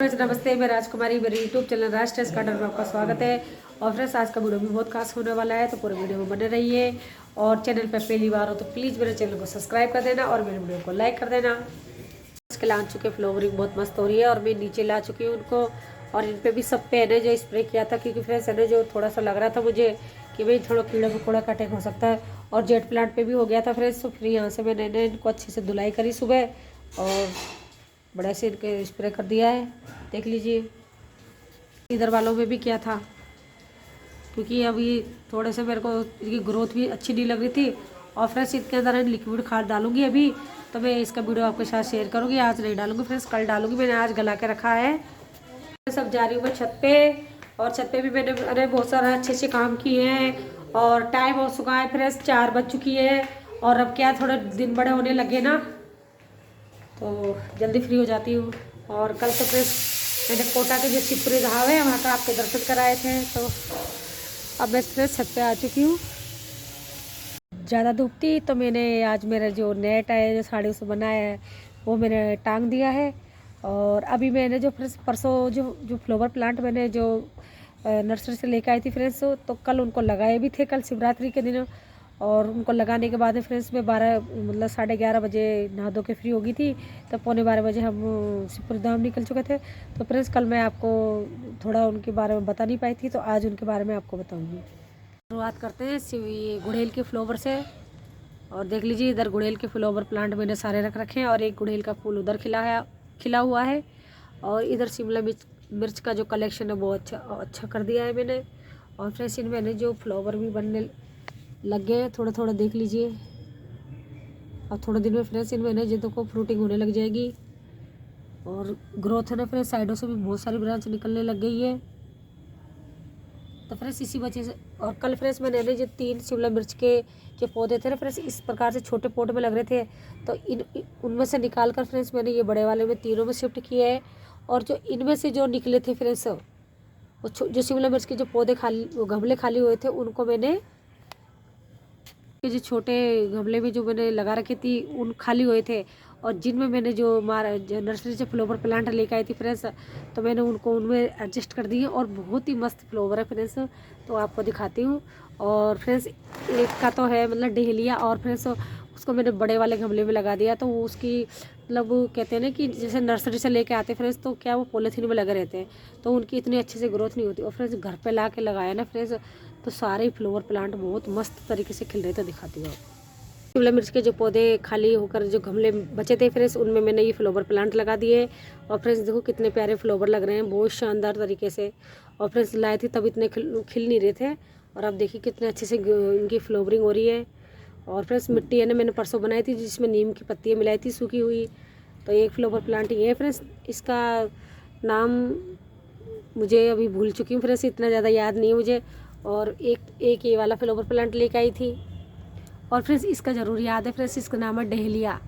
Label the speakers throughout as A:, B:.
A: नमस्ते, मैं राजकुमारी, मेरे यूट्यूब चैनल राज टेस्ट गार्डन में आपका स्वागत है। और फ्रेंड्स, आज का वीडियो भी बहुत खास होने वाला है, तो पूरे वीडियो में बने रहिए। और चैनल पर पहली बार हो तो प्लीज़ मेरे चैनल को सब्सक्राइब कर देना और मेरे वीडियो को लाइक कर देना। इसके ला चुके फ्लावरिंग बहुत मस्त हो रही है और मैं नीचे ला चुकी हूँ उनको। और इन पर भी सब पे है जो स्प्रे किया था, क्योंकि फ्रेंड्स है जो थोड़ा सा लग रहा था मुझे कि भाई थोड़ा कीड़ा मकोड़ा का अटैक हो सकता है। और जेट प्लांट पे भी हो गया था फ्रेंड्स, तो फिर यहाँ से मैंने इनको अच्छे से धुलाई करी सुबह और बड़ा से इनके स्प्रे कर दिया है। देख लीजिए, इधर वालों में भी किया था, क्योंकि अभी थोड़े से मेरे को इनकी ग्रोथ भी अच्छी नहीं लग रही थी। और फ्रेंड्स, इसके अंदर लिक्विड खाद डालूंगी अभी, तो मैं इसका वीडियो आपके साथ शेयर करूंगी। आज नहीं डालूंगी फ्रेंड्स, कल डालूंगी। मैंने आज गला के रखा है। सब जा रही हूँ मैं छत पे, और छत पे भी मैंने बहुत सारा अच्छे से काम किए हैं। और टाइम हो चुका है फ्रेंड्स, 4 बज चुकी है। और अब क्या, थोड़े दिन बड़े होने लगे ना, तो जल्दी फ्री हो जाती हूँ। और कल तो फ्रेंड्स मैंने कोटा के जो शिवपुरी घाव है वहाँ का आपके दर्शन कराए थे, तो अब मैं फ्रेंड्स छत पे आ चुकी हूँ। ज़्यादा धूप थी तो मैंने आज मेरा जो नेट है, जो साड़ी से बनाया है, वो मैंने टांग दिया है। और अभी मैंने जो फ्रेंड्स परसों जो फ्लावर प्लांट मैंने जो नर्सरी से लेकर आई थी फ्रेंड्स, तो कल उनको लगाए भी थे, कल शिवरात्रि के दिन। और उनको लगाने के बाद में फ्रेंड्स मैं 12 मतलब 11:30 बजे नहा धो के फ्री हो गई थी। तब 11:15 बजे हम शिवपुरी धाम निकल चुके थे। तो फ्रेंड्स, कल मैं आपको थोड़ा उनके बारे में बता नहीं पाई थी, तो आज उनके बारे में आपको बताऊंगी। शुरुआत करते हैं ये गुड़हल के फ्लावर से। और देख लीजिए, इधर गुड़हल के फ्लावर प्लांट मैंने सारे रख रखे हैं, और एक गुड़हल का फूल उधर खिला हुआ है। और इधर शिमला मिर्च का जो कलेक्शन है वो अच्छा कर दिया है मैंने। और फ्रेंड्स, इनमें मैंने जो फ्लावर भी बनने लग गए हैं थोड़ा थोड़ा, देख लीजिए। और थोड़े दिन में फ्रेंड्स इनमें ना जितों को फ्रूटिंग होने लग जाएगी। और ग्रोथ है ना फ्रेंड्स, साइडों से भी बहुत सारी ब्रांच निकलने लग गई है। तो फ्रेंड्स इसी वजह से, और कल फ्रेंड्स मैंने जो 3 शिमला मिर्च के जो पौधे थे ना फ्रेंड्स, इस प्रकार से छोटे पॉट में लग रहे थे, तो उनमें से निकाल कर फ्रेंड्स मैंने ये बड़े वाले में तीनों में शिफ्ट किया है। और जो इनमें से जो निकले थे फ्रेंड्स, वो जो शिमला मिर्च के जो पौधे वो गमले खाली हुए थे, उनको मैंने के जो छोटे गमले में जो मैंने लगा रखी थी उन खाली हुए थे। और जिनमें मैंने जो नर्सरी से फ्लावर प्लांट लेकर आई थी फ्रेंड्स, तो मैंने उनको उनमें एडजस्ट कर दिए। और बहुत ही मस्त फ्लावर है फ्रेंड्स, तो आपको दिखाती हूँ। और फ्रेंड्स, एक का तो है मतलब डहेलिया, और फ्रेंड्स उसको मैंने बड़े वाले गमले में लगा दिया, तो वो उसकी मतलब वो कहते हैं ना कि जैसे नर्सरी से लेके आते फ्रेंड्स, तो क्या वो पॉलीथीन में लगे रहते हैं, तो उनकी इतनी अच्छे से ग्रोथ नहीं होती। और फ्रेंड्स, घर पे ला के लगाया ना फ्रेंड्स, तो सारे फ्लावर प्लांट बहुत मस्त तरीके से खिल रहे थे। दिखाती हूँ। शिमला मिर्च के जो पौधे खाली होकर जो गमले बचे थे फ्रेंड्स, उनमें मैंने ये फ्लावर प्लांट लगा दिए। और फ्रेंड्स देखो कितने प्यारे फ्लावर लग रहे हैं, बहुत शानदार तरीके से। और फ्रेंड्स लाए थे तब इतने खिल नहीं रहे थे, और अब देखिए कितने अच्छे से इनकी फ्लावरिंग हो रही है। और फ्रेंड्स, मिट्टी है ना मैंने परसों बनाई थी, जिसमें नीम की पत्तियाँ मिलाई थी सूखी हुई। तो एक फ्लावर प्लांट ये है फ्रेंड्स, इसका नाम मुझे अभी भूल चुकी हूँ फ्रेंड्स, इतना ज़्यादा याद नहीं है मुझे। और एक ये वाला फ्लावर प्लांट लेके आई थी। और फ्रेंड्स, इसका ज़रूर याद है फ्रेंड्स, इसका नाम है डहेलिया।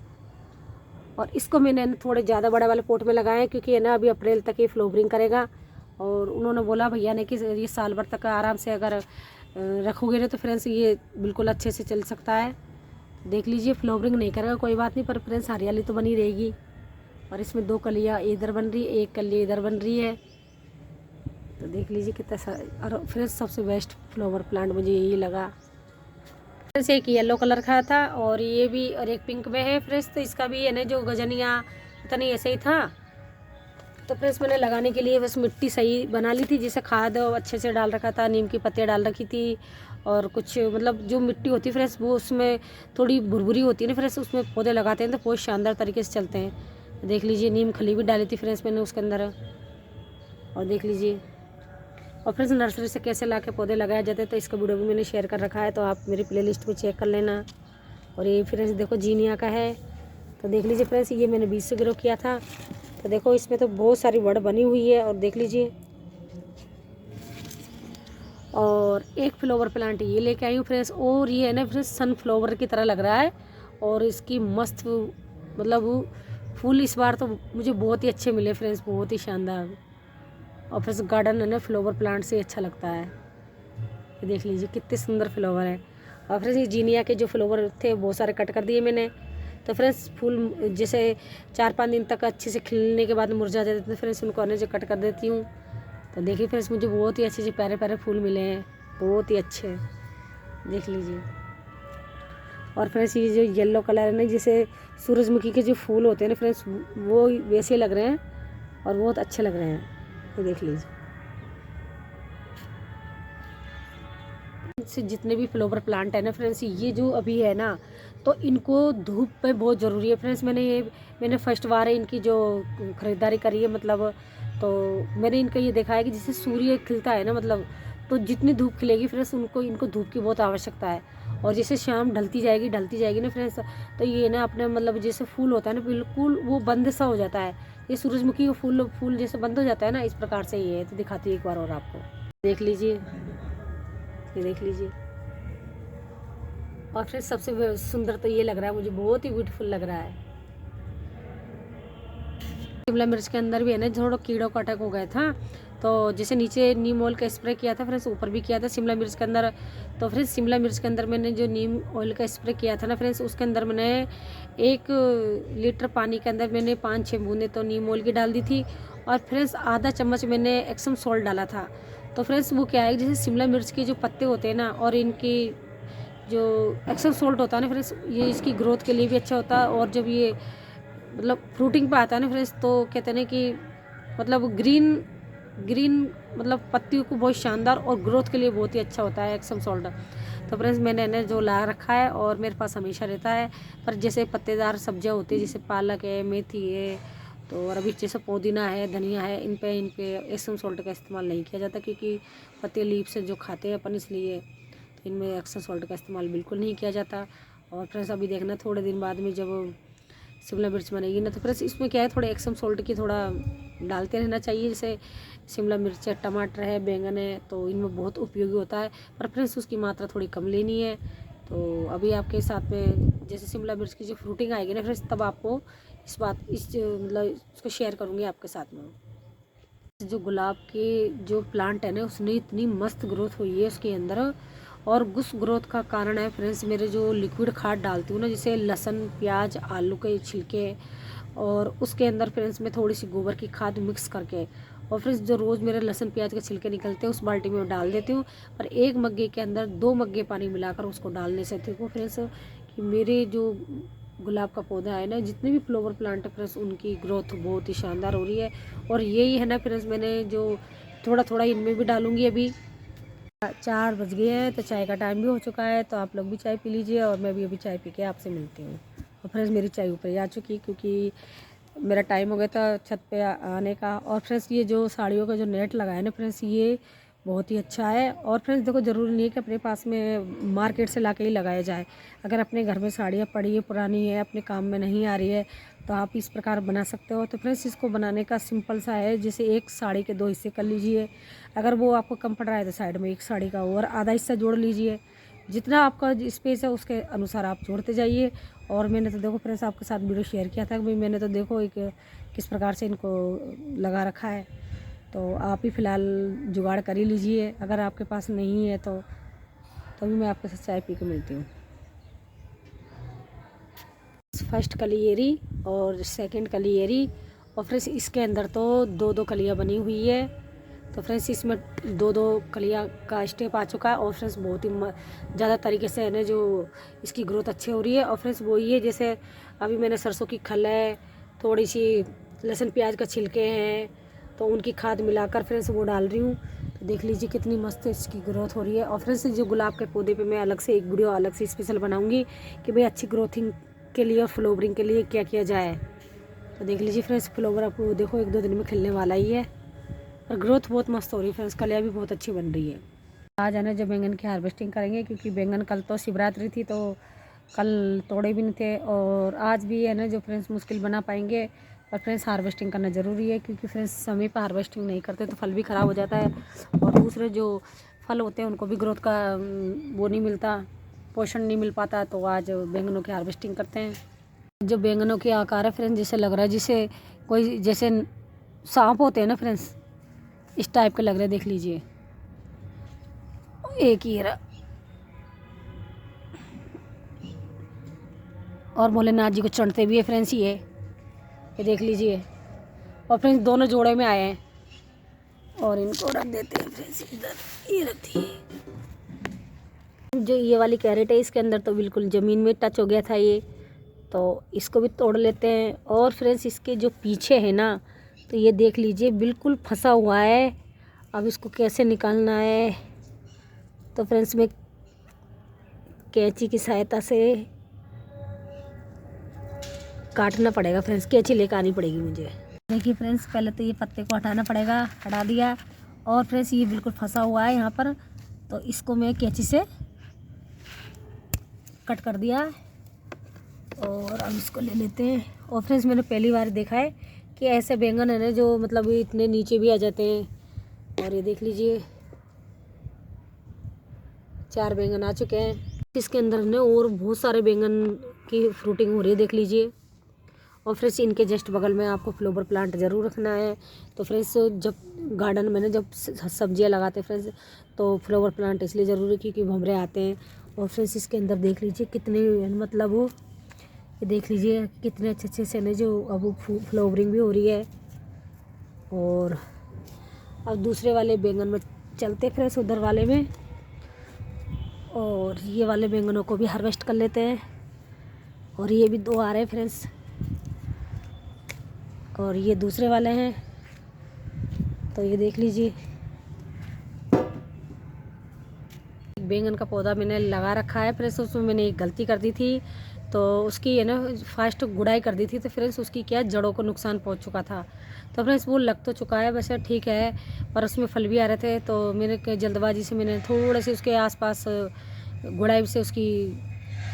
A: और इसको मैंने थोड़े ज़्यादा बड़े वाले पोट में लगाया है, क्योंकि है ना अभी अप्रैल तक ये फ्लावरिंग करेगा। और उन्होंने बोला भैया ने कि ये साल भर तक आराम से अगर रखोगे ना, तो फ्रेंड्स ये बिल्कुल अच्छे से चल सकता है। देख लीजिए, फ्लावरिंग नहीं करेगा कोई बात नहीं, पर फ्रेंड्स हरियाली तो बनी रहेगी। और इसमें 2 कलियाँ इधर बन रही है, 1 कली इधर बन रही है, तो देख लीजिए कितना और फ्रेंड्स सबसे बेस्ट फ्लावर प्लांट मुझे यही लगा। फ्रेंड्स, एक येलो कलर का था, और ये भी, और एक पिंक में है फ्रेंड्स, तो इसका भी है ना जो गजनिया पता नहीं ऐसे ही था। तो फ्रेंड्स, मैंने लगाने के लिए बस मिट्टी सही बना ली थी, जिसे खाद अच्छे से डाल रखा था, नीम की पत्तियाँ डाल रखी थी। और कुछ मतलब जो मिट्टी होती है फ्रेंड्स, वो उसमें थोड़ी भुरभुरी होती है ना फ्रेंड्स, उसमें पौधे लगाते हैं तो बहुत शानदार तरीके से चलते हैं। देख लीजिए, नीम खली भी डाली थी फ्रेंड्स मैंने उसके अंदर। और देख लीजिए, और फ्रेंड्स नर्सरी से कैसे ला के पौधे लगाए जाते हैं, तो इसका वीडियो भी मैंने शेयर कर रखा है, तो आप मेरी प्लेलिस्ट में चेक कर लेना। और ये फ्रेंड्स देखो जीनिया का है, तो देख लीजिए फ्रेंड्स, ये मैंने 20 से ग्रो किया था। तो देखो इसमें तो बहुत सारी वड़ बनी हुई है, और देख लीजिए। और एक फ्लावर प्लांट ये लेके आई हूँ फ्रेंड्स, और ये है ना फ्रेंड्स सनफ्लावर की तरह लग रहा है। और इसकी मस्त मतलब फूल इस बार तो मुझे बहुत ही अच्छे मिले फ्रेंड्स, बहुत ही शानदार। और फिर गार्डन है ना फ्लावर प्लांट से अच्छा लगता है। ये देख लीजिए कितने सुंदर फ्लावर है। और फिर ये जीनिया के जो फ्लावर थे बहुत सारे कट कर दिए मैंने, तो फ्रेंड्स फूल जैसे 4-5 दिन तक अच्छे से खिलने के बाद मुरझा जाते हैं, तो फ्रेंड्स उनको जो कट कर देती हूँ। तो देखिए फ्रेंड्स मुझे बहुत ही अच्छे प्यारे प्यारे फूल मिले हैं, बहुत ही अच्छे, देख लीजिए। और फ्रेंड्स ये जो येलो कलर है ना, जैसे सूरजमुखी के जो फूल होते हैं ना फ्रेंड्स, वो वैसे लग रहे हैं और बहुत अच्छे लग रहे हैं, ये देख लीजिए। से जितने भी फ्लावर प्लांट है ना फ्रेंड्स, ये जो अभी है ना, तो इनको धूप पे बहुत ज़रूरी है फ्रेंड्स। मैंने फर्स्ट बार है इनकी जो ख़रीदारी करी है, मतलब तो मैंने इनका ये देखा है कि जैसे सूर्य खिलता है ना, मतलब तो जितनी धूप खिलेगी फ्रेंड्स इनको धूप की बहुत आवश्यकता है। और जैसे शाम ढलती जाएगी ना फ्रेंड्स, तो ये ना अपने मतलब जैसे फूल होता है ना, बिल्कुल वो बंद सा हो जाता है। ये सूरजमुखी का फूल जैसे बंद हो जाता है ना, इस प्रकार से ये है। तो दिखाती हूँ एक बार और आपको, देख लीजिए, ये देख लीजिए। और फिर सबसे सुंदर तो ये लग रहा है मुझे, बहुत ही ब्यूटीफुल लग रहा है। शिमला मिर्च के अंदर भी है ना थोड़ा कीड़ों का अटैक हो गया था, तो जैसे नीचे नीम ऑयल का स्प्रे किया था फ्रेंड्स, ऊपर भी किया था शिमला मिर्च के अंदर। तो फ्रेंड्स शिमला मिर्च के अंदर मैंने जो नीम ऑयल का स्प्रे किया था ना फ्रेंड्स, उसके अंदर मैंने 1 लीटर पानी के अंदर मैंने 5-6 बूंदें तो नीम ऑयल की डाल दी थी। और फ्रेंड्स आधा चम्मच मैंने एक्सम सॉल्ट डाला था। तो फ्रेंड्स वो क्या है, जैसे शिमला मिर्च के जो पत्ते होते हैं ना, और इनकी जो एक्सेल सोल्ट होता है ना फ्रेंड्स, ये इसकी ग्रोथ के लिए भी अच्छा होता है। और जब ये मतलब फ्रूटिंग पे आता है ना फ्रेंड्स, तो कहते हैं ना कि मतलब ग्रीन मतलब पत्तियों को बहुत शानदार और ग्रोथ के लिए बहुत ही अच्छा होता है एक्सम सोल्ट। तो फ्रेंड्स मैंने इन्हें जो ला रखा है और मेरे पास हमेशा रहता है। पर जैसे पत्तेदार सब्जियां होती है, जैसे पालक है, मेथी है, तो और अभी जैसे पुदीना है, धनिया है, इन पे एक्सम सोल्ट का इस्तेमाल नहीं किया जाता, क्योंकि पत्ते लीफ से जो खाते हैं अपन, इसलिए तो इनमें एक्सम सॉल्ट का इस्तेमाल बिल्कुल नहीं किया जाता। और फ्रेंड्स अभी देखना थोड़े दिन बाद में जब शिमला मिर्च बनेगी ना, तो फ्रेंड्स इसमें क्या है, थोड़े एक्सम सॉल्ट की थोड़ा डालते रहना चाहिए। जैसे शिमला मिर्च है, टमाटर है, बैंगन है, तो इनमें बहुत उपयोगी होता है। पर फ्रेंड्स उसकी मात्रा थोड़ी कम लेनी है। तो अभी आपके साथ में जैसे शिमला मिर्च की जो फ्रूटिंग आएगी ना फ्रेंड्स, तब आपको मतलब इसको शेयर करूँगी आपके साथ में। जो गुलाब के जो प्लांट है ना, उसने इतनी मस्त ग्रोथ हुई है उसके अंदर। और उस ग्रोथ का कारण है फ्रेंड्स मेरे जो लिक्विड खाद डालती हूँ ना, जैसे लहसुन, प्याज, आलू के छिलके, और उसके अंदर फ्रेंड्स मैं थोड़ी सी गोबर की खाद मिक्स करके, और फ्रेंड्स जो रोज़ मेरे लहसुन प्याज के छिलके निकलते हैं उस बाल्टी में डाल देती हूँ। पर 1 मग्गे के अंदर 2 मग्गे पानी मिलाकर उसको डालने से देखो फ्रेंड्स कि मेरे जो गुलाब का पौधा है ना, जितने भी फ्लावर प्लांट है फ्रेंड्स, उनकी ग्रोथ बहुत ही शानदार हो रही है। और यही है ना फ्रेंड्स, मैंने जो थोड़ा थोड़ा इनमें भी डालूंगी। अभी 4 बज गए हैं, तो चाय का टाइम भी हो चुका है, तो आप लोग भी चाय पी लीजिए और मैं भी अभी चाय पी के आपसे मिलती हूँ। और फ्रेंड्स मेरी चाय ऊपर ही आ चुकी, क्योंकि मेरा टाइम हो गया था छत पे आने का। और फ्रेंड्स ये जो साड़ियों का जो नेट लगा है ना फ्रेंड्स, ये बहुत ही अच्छा है। और फ्रेंड्स देखो, ज़रूरी नहीं है कि अपने पास में मार्केट से ला के ही लगाया जाए। अगर अपने घर में साड़ियाँ पड़ी है, पुरानी है, अपने काम में नहीं आ रही है, तो आप इस प्रकार बना सकते हो। तो फ्रेंड्स इसको बनाने का सिंपल सा है, जैसे एक साड़ी के 2 हिस्से कर लीजिए। अगर वो आपको कम पड़ रहा है तो साइड में एक साड़ी का और आधा हिस्सा जोड़ लीजिए। जितना आपका स्पेस है उसके अनुसार आप जोड़ते जाइए। और मैंने तो देखो फ्रेंड्स आपके साथ वीडियो शेयर किया था कि भाई मैंने तो देखो एक किस प्रकार से इनको लगा रखा है। तो आप ही फ़िलहाल जुगाड़ कर ही लीजिए, अगर आपके पास नहीं है तो तभी मैं आपके साथ चाय पी के मिलती हूँ। फर्स्ट कली येरी और सेकंड कली येरी, और फ्रेंड्स इसके अंदर तो 2-2 कलियाँ बनी हुई है। तो फ्रेंड्स इसमें 2-2 कलियाँ का स्टेप आ चुका है। और फ्रेंड्स बहुत ही ज़्यादा तरीके से है ना जो इसकी ग्रोथ अच्छी हो रही है। और फ्रेंड्स वो ये जैसे अभी मैंने सरसों की खल है, थोड़ी सी लहसुन प्याज का छिलके हैं, तो उनकी खाद मिलाकर फ्रेंड्स वो डाल रही हूँ। तो देख लीजिए कितनी मस्त इसकी ग्रोथ हो रही है। और फ्रेंड्स जो गुलाब के पौधे पे मैं अलग से एक वीडियो अलग से स्पेशल बनाऊँगी कि भाई अच्छी ग्रोथिंग के लिए और फ्लावरिंग के लिए क्या किया जाए। तो देख लीजिए फ्रेंड्स, फ्लावर आपको देखो 1-2 दिन में खिलने वाला ही है और ग्रोथ बहुत मस्त हो रही है फ्रेंड्स। कलियाँ भी बहुत अच्छी बन रही है। आज है ना जब बैंगन की हार्वेस्टिंग करेंगे, क्योंकि बैंगन कल तो शिवरात्रि थी, तो कल तोड़े भी नहीं थे। और आज भी है ना जो फ्रेंड्स मुश्किल बना पाएंगे। और फ्रेंड्स हार्वेस्टिंग करना ज़रूरी है, क्योंकि फ्रेंड्स समय पर हार्वेस्टिंग नहीं करते तो फल भी ख़राब हो जाता है। और दूसरे जो फल होते हैं उनको भी ग्रोथ का वो नहीं मिलता, पोषण नहीं मिल पाता। तो आज बैंगनों की हार्वेस्टिंग करते हैं। जो बैंगनों के आकार है फ्रेंड्स, जैसे लग रहा है जैसे कोई जैसे सांप होते हैं ना फ्रेंड्स, इस टाइप के लग रहे हैं। देख लीजिए, एक ही रहा। और भोलेनाथ जी को चढ़ते भी है फ्रेंड्स ये देख लीजिए। और फ्रेंड्स दोनों जोड़े में आए हैं और इनको रख देते हैं फ्रेंड्स इधर, ये रख दिए। जो ये वाली कैरेट है इसके अंदर तो बिल्कुल ज़मीन में टच हो गया था ये, तो इसको भी तोड़ लेते हैं। और फ्रेंड्स इसके जो पीछे है ना, तो ये देख लीजिए बिल्कुल फंसा हुआ है। अब इसको कैसे निकालना है, तो फ्रेंड्स मैं कैंची की सहायता से काटना पड़ेगा फ्रेंड्स, कैंची लेकर आनी पड़ेगी मुझे। देखिए फ्रेंड्स पहले तो ये पत्ते को हटाना पड़ेगा, हटा दिया। और फ्रेंड्स ये बिल्कुल फंसा हुआ है यहाँ पर, तो इसको मैं कैंची से कट कर दिया और अब इसको ले लेते हैं। और फ्रेंड्स मैंने पहली बार देखा है कि ऐसे बैंगन है ना जो मतलब इतने नीचे भी आ जाते हैं। और ये देख लीजिए 4 बैंगन आ चुके हैं इसके अंदर ने, और बहुत सारे बैंगन की फ्रूटिंग हो रही है देख लीजिए। और फ्रेंड्स इनके जस्ट बगल में आपको फ्लावर प्लांट ज़रूर रखना है। तो फ्रेंड्स जब गार्डन में ना जब सब्जियां लगाते हैं फ्रेंड्स, तो फ्लावर प्लांट इसलिए ज़रूरी है क्योंकि भंवरे आते हैं। और फ्रेंड्स इसके अंदर देख लीजिए कितने मतलब ये देख लीजिए कितने अच्छे से ना जो अब फ्लावरिंग भी हो रही है। और अब दूसरे वाले बैंगन में चलते फ्रेंड्स, उधर वाले में, और ये वाले बैंगनों को भी हार्वेस्ट कर लेते हैं। और ये भी 2 आ रहे हैं फ्रेंड्स, और ये दूसरे वाले हैं। तो ये देख लीजिए बैंगन का पौधा मैंने लगा रखा है फ्रेंड्स, उसमें मैंने एक गलती कर दी थी, तो उसकी है ना फास्ट गुड़ाई कर दी थी, तो फ्रेंड्स उसकी क्या जड़ों को नुकसान पहुंच चुका था। तो फ्रेंड्स वो लग तो चुका है वैसे ठीक है, पर उसमें फल भी आ रहे थे। तो मेरे जल्दबाजी से मैंने थोड़े से उसके आसपास गुड़ाई से उसकी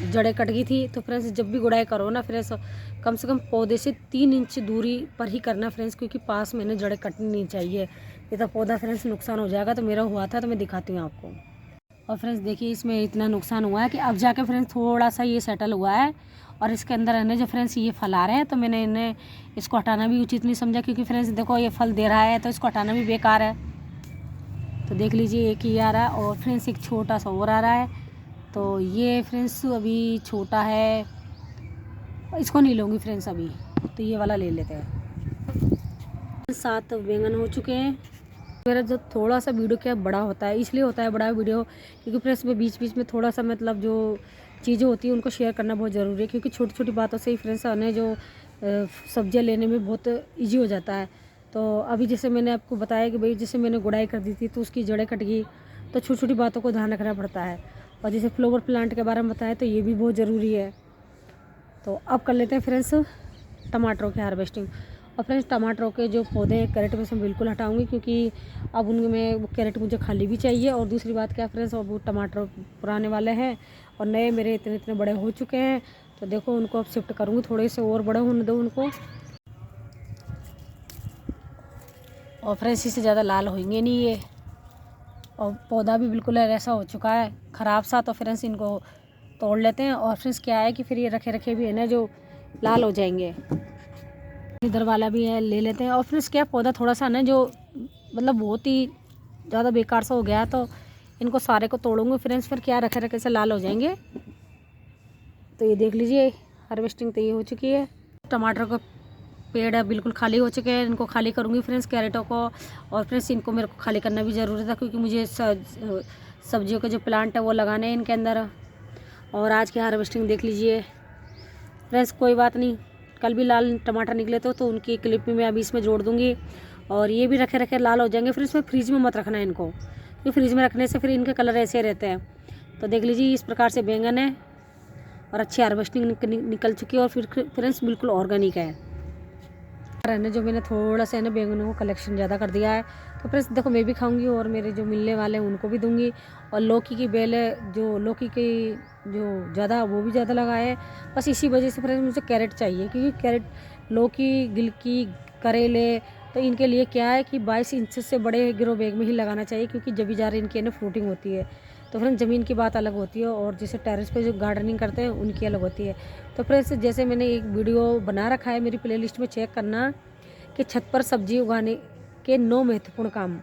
A: जड़ें कट गई थी। तो फ्रेंड्स जब भी गुड़ाई करो ना फ्रेंड्स, कम से कम पौधे से 3 इंच दूरी पर ही करना फ्रेंड्स, क्योंकि पास में ना जड़ें कटनी नहीं चाहिए, ये तो पौधा फ्रेंड्स नुकसान हो जाएगा। तो मेरा हुआ था तो मैं दिखाती हूँ आपको। और फ्रेंड्स देखिए इसमें इतना नुकसान हुआ है कि अब जाके फ्रेंड्स थोड़ा सा ये सेटल हुआ है। और इसके अंदर है ना जो फ्रेंड्स ये फल आ रहे हैं, तो मैंने इन्हें इसको हटाना भी उचित नहीं समझा, क्योंकि फ्रेंड्स देखो ये फल दे रहा है तो इसको हटाना भी बेकार है। तो देख लीजिए एक ही आ रहा है, और फ्रेंड्स एक छोटा सा और आ रहा है। तो ये फ्रेंड्स अभी छोटा है, इसको नहीं लूँगी फ्रेंड्स अभी, तो ये वाला ले लेते हैं। 7 बैंगन हो चुके हैं। मेरा जो थोड़ा सा वीडियो क्या बड़ा होता है, इसलिए होता है बड़ा वीडियो क्योंकि फ्रेंड्स में बीच बीच में थोड़ा सा मतलब जो चीज़ें होती हैं उनको शेयर करना बहुत ज़रूरी है, क्योंकि छोटी छोटी बातों से ही फ्रेंड्स हमें जो सब्जियां लेने में बहुत इजी हो जाता है। तो अभी जैसे मैंने आपको बताया कि भाई जैसे मैंने गुड़ाई कर दी थी तो उसकी जड़ें कट गई, तो छोटी छोटी बातों को ध्यान रखना पड़ता है। और जैसे फ्लावर प्लांट के बारे में बताया तो ये भी बहुत ज़रूरी है। तो अब कर लेते हैं फ्रेंड्स टमाटरों की हार्वेस्टिंग। और फ्रेंड्स टमाटरों के जो पौधे हैं कैरेट में से बिल्कुल हटाऊंगी, क्योंकि अब उनमें वो कैरेट मुझे खाली भी चाहिए। और दूसरी बात क्या फ्रेंड्स, अब वो टमाटर पुराने वाले हैं और नए मेरे इतने इतने बड़े हो चुके हैं। तो देखो उनको अब शिफ्ट करूँगी, थोड़े से और बड़े होने दो उनको। और फ्रेंड्स इससे ज़्यादा लाल होंगे नहीं ये, और पौधा भी बिल्कुल ऐसा हो चुका है ख़राब सा। तो फ्रेंड्स इनको तोड़ लेते हैं। और फ्रेंड्स क्या है कि फिर ये रखे रखे भी है ना जो लाल हो जाएंगे। इधर वाला भी है, ले लेते हैं। और फ्रेंड्स क्या पौधा थोड़ा सा ना जो मतलब बहुत ही ज़्यादा बेकार सा हो गया, तो इनको सारे को तोड़ूंगे फ्रेंड्स, फिर क्या रखे रखे से लाल हो जाएंगे। तो ये देख लीजिए हार्वेस्टिंग तो ये हो चुकी है। टमाटर का पेड़ है बिल्कुल खाली हो चुके हैं, इनको खाली करूँगी फ्रेंड्स कैरेटों को। और फ्रेंड्स इनको मेरे को खाली करना भी ज़रूरी था, क्योंकि मुझे सब्जियों के जो प्लांट है वो लगाने हैं इनके अंदर। और आज की हार्वेस्टिंग देख लीजिए फ्रेंड्स, कोई बात नहीं, कल भी लाल टमाटर निकले तो उनकी क्लिप भी मैं अभी इसमें जोड़ दूँगी। और ये भी रखे रखे लाल हो जाएंगे। फिर इसमें फ्रीज में मत रखना है इनको, क्योंकि फ्रीज में रखने से फिर इनके कलर ऐसे रहते हैं। तो देख लीजिए इस प्रकार से बैंगन है और अच्छी हार्वेस्टिंग निकल चुकी है। और फिर फ्रेंड्स बिल्कुल ऑर्गेनिक है। रहने जो मैंने थोड़ा सा ना बैंगनों को कलेक्शन ज़्यादा कर दिया है, तो फ्रेंड्स देखो मैं भी खाऊंगी और मेरे जो मिलने वाले हैं उनको भी दूंगी। और लौकी की बेल है, जो लौकी की जो ज़्यादा वो भी ज़्यादा लगा है। बस इसी वजह से फ्रेंड्स मुझे कैरेट चाहिए, क्योंकि कैरेट, लौकी, गिलकी, करेले, तो इनके लिए क्या है कि 22 इंच से बड़े ग्रो बैग में ही लगाना चाहिए, क्योंकि जब भी जा रहे इनकी ना फ्रूटिंग होती है। तो फ्रेंड्स ज़मीन की बात अलग होती है, और जैसे टेरेस पे जो गार्डनिंग करते हैं उनकी अलग होती है। तो फ्रेंड्स जैसे मैंने एक वीडियो बना रखा है, मेरी प्लेलिस्ट में चेक करना कि छत पर सब्जी उगाने के 9 महत्वपूर्ण काम।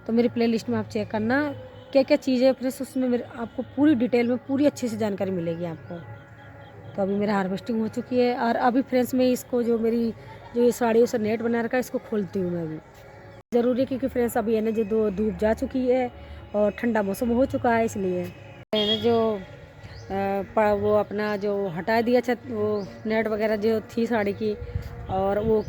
A: तो मेरी प्लेलिस्ट में आप चेक करना क्या क्या चीज़ें फ्रेंड्स, उसमें मेरे आपको पूरी डिटेल में पूरी अच्छे से जानकारी मिलेगी आपको। तो अभी मेरा हार्वेस्टिंग हो चुकी है। और अभी फ्रेंड्स मैं इसको जो मेरी जो ये साड़ियों से नेट बना रखा है इसको खोलती हूँ मैं अभी। ज़रूरी है क्योंकि फ्रेंड्स अभी है ना जो धूप जा चुकी है और ठंडा मौसम हो चुका है, इसलिए है ना जो वो अपना जो हटा दिया छत वो नेट वगैरह जो थी साड़ी की। और वो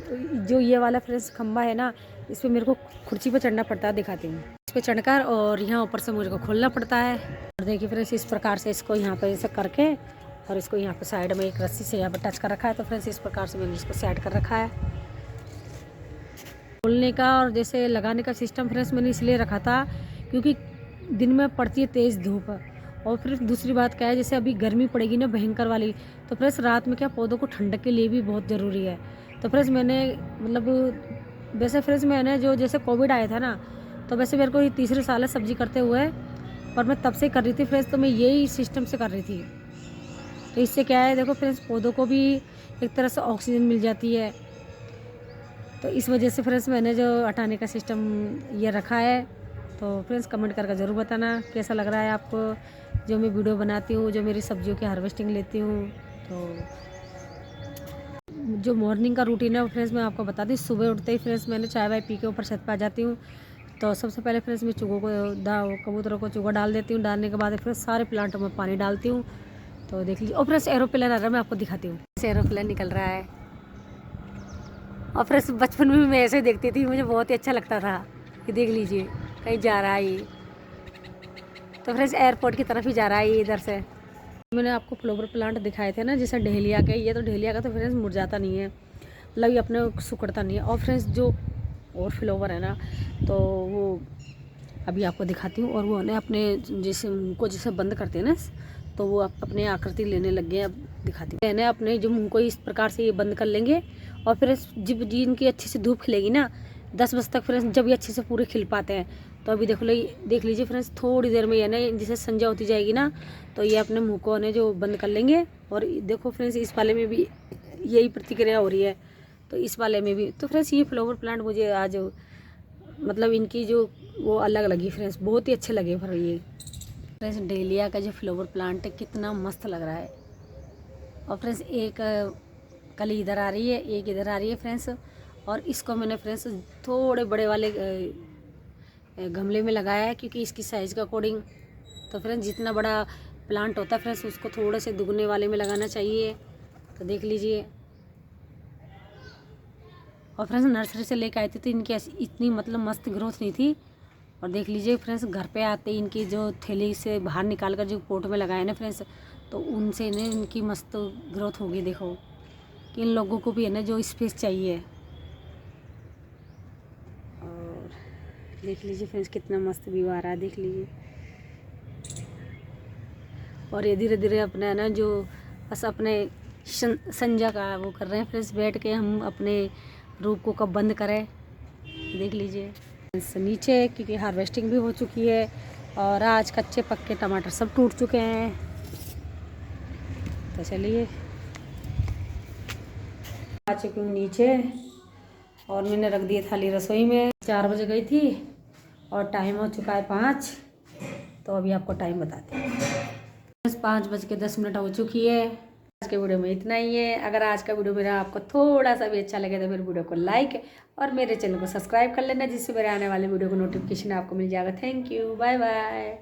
A: जो ये वाला फ्रेंड्स खंबा है ना, इस पर मेरे को कुर्सी पर चढ़ना पड़ता है, दिखाती हूँ। इस पर चढ़कर और यहाँ ऊपर से मुझे को खोलना पड़ता है। और देखिए फ्रेंड्स इस प्रकार से इसको यहाँ पर ऐसे करके और इसको यहाँ पर साइड में एक रस्सी से यहाँ पर टच कर रखा है। तो फ्रेंड्स इस प्रकार से मैंने इसको सेट कर रखा है। खोलने का और जैसे लगाने का सिस्टम फ्रेंड्स मैंने इसलिए रखा था क्योंकि दिन में पड़ती है तेज़ धूप। और फिर दूसरी बात क्या है, जैसे अभी गर्मी पड़ेगी ना भयंकर वाली, तो फ्रेंड्स रात में क्या पौधों को ठंडक के लिए भी बहुत ज़रूरी है। तो फ्रेंड्स मैंने मतलब वैसे फ्रेंड्स मैंने जो जैसे कोविड आया था ना, तो वैसे मेरे को ये तीसरे साल है सब्जी करते हुए, पर मैं तब से कर रही थी फ्रेंड्स। तो मैं यही सिस्टम से कर रही थी। तो इससे क्या है देखो फ्रेंड्स, पौधों को भी एक तरह से ऑक्सीजन मिल जाती है। तो इस वजह से फ्रेंड्स मैंने जो हटाने का सिस्टम ये रखा है। तो फ्रेंड्स कमेंट करके ज़रूर बताना कैसा लग रहा है आपको जो मैं वीडियो बनाती हूँ, जो मेरी सब्जियों की हार्वेस्टिंग लेती हूँ। तो जो मॉर्निंग का रूटीन है वो फ्रेंड्स मैं आपको बता दी। सुबह उठते ही फ्रेंड्स मैंने चाय वाय पी के ऊपर छत पर आ जाती हूँ। तो सबसे पहले फ्रेंड्स मैं चूगों को कबूतरों को चूगा डाल देती हूँ। डालने के बाद फ्रेंड्स सारे प्लांटों में पानी डालती हूँ। तो देख लीजिए। और फ्रेंड्स एरोप्लेन आ रहा है, मैं आपको दिखाती हूँ। एरोप्लेन निकल रहा है। और फ्रेंड्स बचपन में भी मैं ऐसे देखती थी, मुझे बहुत ही अच्छा लगता था कि देख लीजिए कहीं जा रहा है ये। तो फ्रेंड्स एयरपोर्ट की तरफ ही जा रहा है ये इधर से। मैंने आपको फ्लावर प्लांट दिखाए थे ना, जैसे डहेलिया के, ये तो डहेलिया का तो फ्रेंड्स मुरझाता नहीं है, मतलब ये अपने सुकड़ता नहीं है। और फ्रेंड्स जो और फ्लावर है ना, तो वो अभी आपको दिखाती हूँ। और वो है अपने जैसे मुँह को जैसे बंद करते हैं ना, तो वो अपने आकृति लेने लग गए। अब दिखाती हूँ। मैंने अपने जो मुँह को इस प्रकार से ये बंद कर लेंगे। और फिर जब जिनकी अच्छी से धूप खिलेगी ना 10 बजे तक फ्रेंड्स, जब ये अच्छे से पूरे खिल पाते हैं। तो अभी देख लीजिए फ्रेंड्स, थोड़ी देर में ये ना जैसे संध्या होती जाएगी ना, तो ये अपने मुँह को ने जो बंद कर लेंगे। और देखो फ्रेंड्स इस वाले में भी यही प्रतिक्रिया हो रही है। तो इस वाले में भी। तो फ्रेंड्स ये फ्लावर प्लांट मुझे आज मतलब इनकी जो वो अलग लगी फ्रेंड्स, बहुत ही अच्छे लगे। फिर ये फ्रेंड्स डेलिया का जो फ्लावर प्लांट है कितना मस्त लग रहा है। और फ्रेंड्स एक कली इधर आ रही है, एक इधर आ रही है फ्रेंड्स। और इसको मैंने फ्रेंड्स थोड़े बड़े वाले गमले में लगाया है क्योंकि इसकी साइज़ के अकॉर्डिंग। तो फ्रेंड्स जितना बड़ा प्लांट होता है फ्रेंड्स उसको थोड़े से दुगने वाले में लगाना चाहिए। तो देख लीजिए। और फ्रेंड्स नर्सरी से लेकर आई थी तो इनकी इतनी मतलब मस्त ग्रोथ नहीं थी। और देख लीजिए फ्रेंड्स घर पे आते इनकी जो थैली से बाहर निकाल कर जो पोट में लगाए ना फ्रेंड्स, तो उनसे इन्हें इनकी मस्त ग्रोथ होगी। देखो कि इन लोगों को भी है ना जो स्पेस चाहिए। और देख लीजिए फ्रेंड्स कितना मस्त व्यू आ रहा है, देख लीजिए। और ये धीरे धीरे अपना ना जो बस अपने संध्या का वो कर रहे हैं फ्रेंड्स, बैठ के हम अपने रूप को कब बंद करें। देख लीजिए नीचे क्योंकि हार्वेस्टिंग भी हो चुकी है। और आज कच्चे पक्के टमाटर सब टूट चुके हैं। तो चलिए आ चुकी हूँ नीचे। और मैंने रख दिए थाली रसोई में। 4 बजे गई थी और टाइम हो चुका है 5। तो अभी आपको टाइम बताते हैं। 5:10 हो चुकी है। आज के वीडियो में इतना ही है। अगर आज का वीडियो मेरा आपको थोड़ा सा भी अच्छा लगे तो मेरे वीडियो को लाइक और मेरे चैनल को सब्सक्राइब कर लेना, जिससे मेरे आने वाले वीडियो को नोटिफिकेशन आपको मिल जाएगा। Thank you, bye bye.